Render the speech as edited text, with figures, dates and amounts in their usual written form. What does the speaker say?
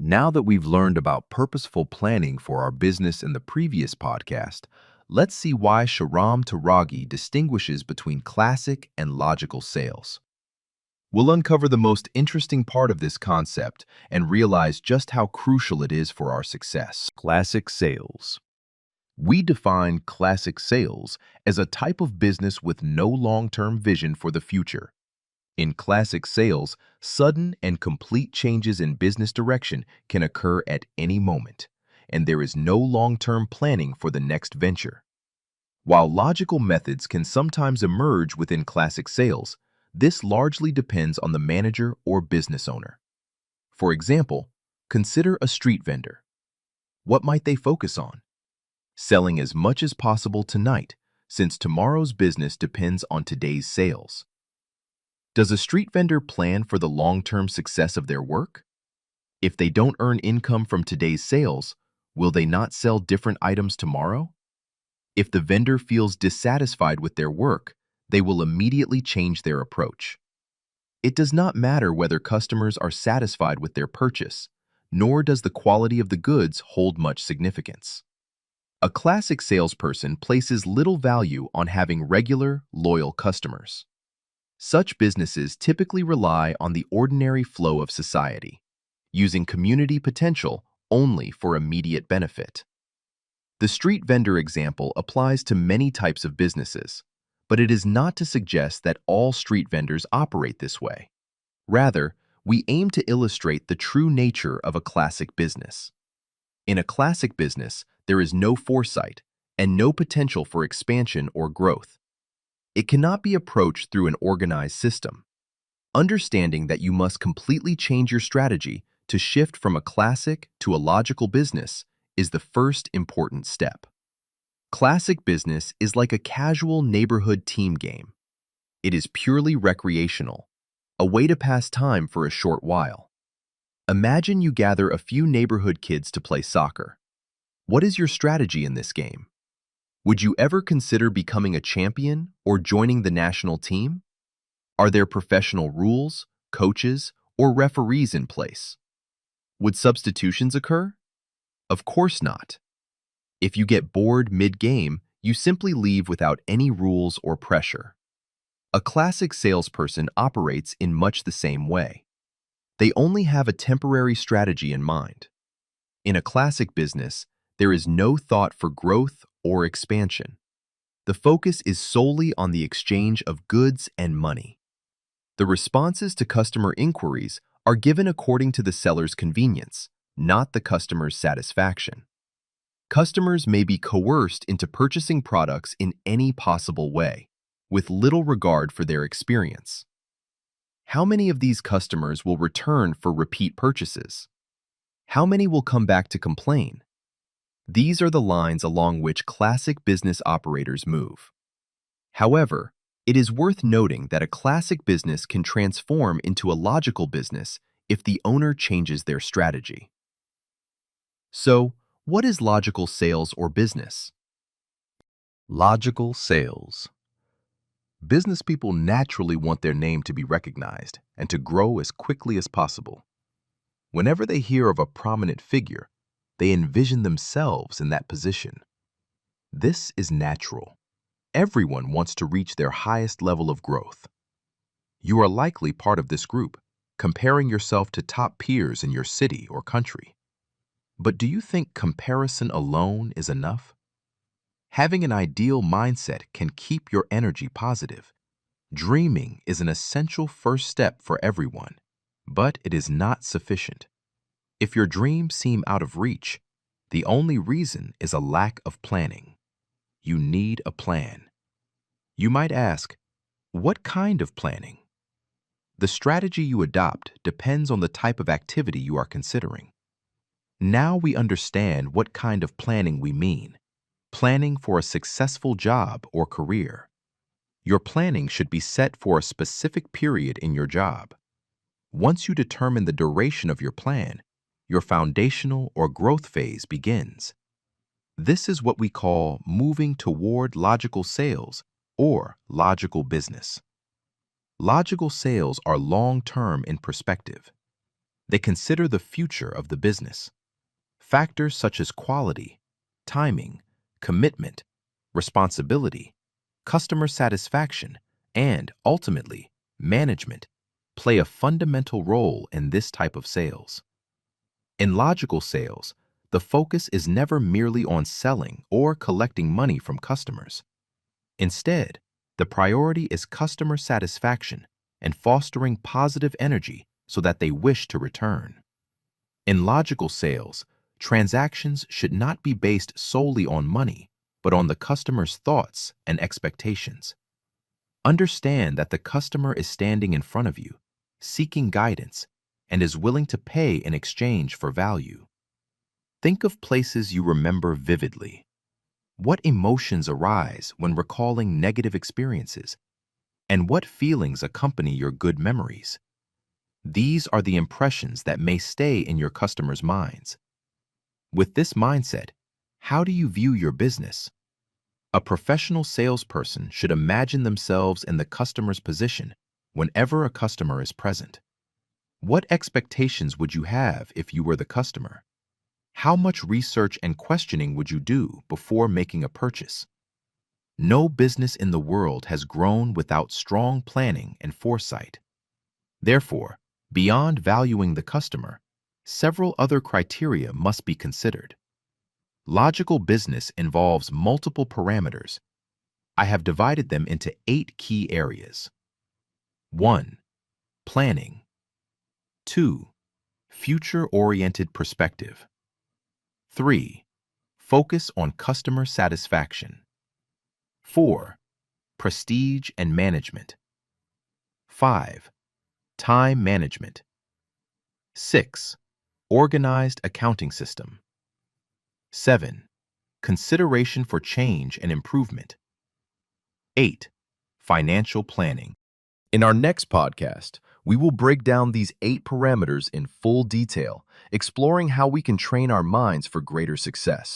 Now that we've learned about purposeful planning for our business in the previous podcast, let's see why Shahram Taragi distinguishes between classic and logical sales. We'll uncover the most interesting part of this concept and realize just how crucial it is for our success. Classic sales. We define classic sales as a type of business with no long-term vision for the future. In classic sales, sudden and complete changes in business direction can occur at any moment, and there is no long-term planning for the next venture. While logical methods can sometimes emerge within classic sales, this largely depends on the manager or business owner. For example, consider a street vendor. What might they focus on? Selling as much as possible tonight, since tomorrow's business depends on today's sales. Does a street vendor plan for the long-term success of their work? If they don't earn income from today's sales, will they not sell different items tomorrow? If the vendor feels dissatisfied with their work, they will immediately change their approach. It does not matter whether customers are satisfied with their purchase, nor does the quality of the goods hold much significance. A classic salesperson places little value on having regular, loyal customers. Such businesses typically rely on the ordinary flow of society, using community potential only for immediate benefit. The street vendor example applies to many types of businesses, but it is not to suggest that all street vendors operate this way. Rather, we aim to illustrate the true nature of a classic business. In a classic business, there is no foresight and no potential for expansion or growth. It cannot be approached through an organized system. Understanding that you must completely change your strategy to shift from a classic to a logical business is the first important step. Classic business is like a casual neighborhood team game. It is purely recreational, a way to pass time for a short while. Imagine you gather a few neighborhood kids to play soccer. What is your strategy in this game? Would you ever consider becoming a champion or joining the national team? Are there professional rules, coaches, or referees in place? Would substitutions occur? Of course not. If you get bored mid-game, you simply leave without any rules or pressure. A classic salesperson operates in much the same way. They only have a temporary strategy in mind. In a classic business, there is no thought for growth or expansion. The focus is solely on the exchange of goods and money. The responses to customer inquiries are given according to the seller's convenience, not the customer's satisfaction. Customers may be coerced into purchasing products in any possible way, with little regard for their experience. How many of these customers will return for repeat purchases? How many will come back to complain? These are the lines along which classic business operators move. However, it is worth noting that a classic business can transform into a logical business if the owner changes their strategy. So, what is logical sales or business? Logical sales. Business people naturally want their name to be recognized and to grow as quickly as possible. Whenever they hear of a prominent figure, they envision themselves in that position. This is natural. Everyone wants to reach their highest level of growth. You are likely part of this group, comparing yourself to top peers in your city or country. But do you think comparison alone is enough? Having an ideal mindset can keep your energy positive. Dreaming is an essential first step for everyone, but it is not sufficient. If your dreams seem out of reach, the only reason is a lack of planning. You need a plan. You might ask, what kind of planning? The strategy you adopt depends on the type of activity you are considering. Now we understand what kind of planning we mean. Planning for a successful job or career. Your planning should be set for a specific period in your job. Once you determine the duration of your plan, your foundational or growth phase begins. This is what we call moving toward logical sales or logical business. Logical sales are long-term in perspective. They consider the future of the business. Factors such as quality, timing, commitment, responsibility, customer satisfaction, and, ultimately, management play a fundamental role in this type of sales. In logical sales, the focus is never merely on selling or collecting money from customers. Instead, the priority is customer satisfaction and fostering positive energy so that they wish to return. In logical sales, transactions should not be based solely on money, but on the customer's thoughts and expectations. Understand that the customer is standing in front of you, seeking guidance, and is willing to pay in exchange for value. Think of places you remember vividly. What emotions arise when recalling negative experiences? And what feelings accompany your good memories? These are the impressions that may stay in your customers' minds. With this mindset, how do you view your business? A professional salesperson should imagine themselves in the customer's position whenever a customer is present. What expectations would you have if you were the customer? How much research and questioning would you do before making a purchase? No business in the world has grown without strong planning and foresight. Therefore, beyond valuing the customer, several other criteria must be considered. Logical business involves multiple parameters. I have divided them into 8 key areas. 1. Planning. 2. Future-oriented perspective. 3. Focus on customer satisfaction. 4. Prestige and management. 5. Time management. 6. Organized accounting system. 7. Consideration for change and improvement. 8. Financial planning. In our next podcast, we will break down these 8 parameters in full detail, exploring how we can train our minds for greater success.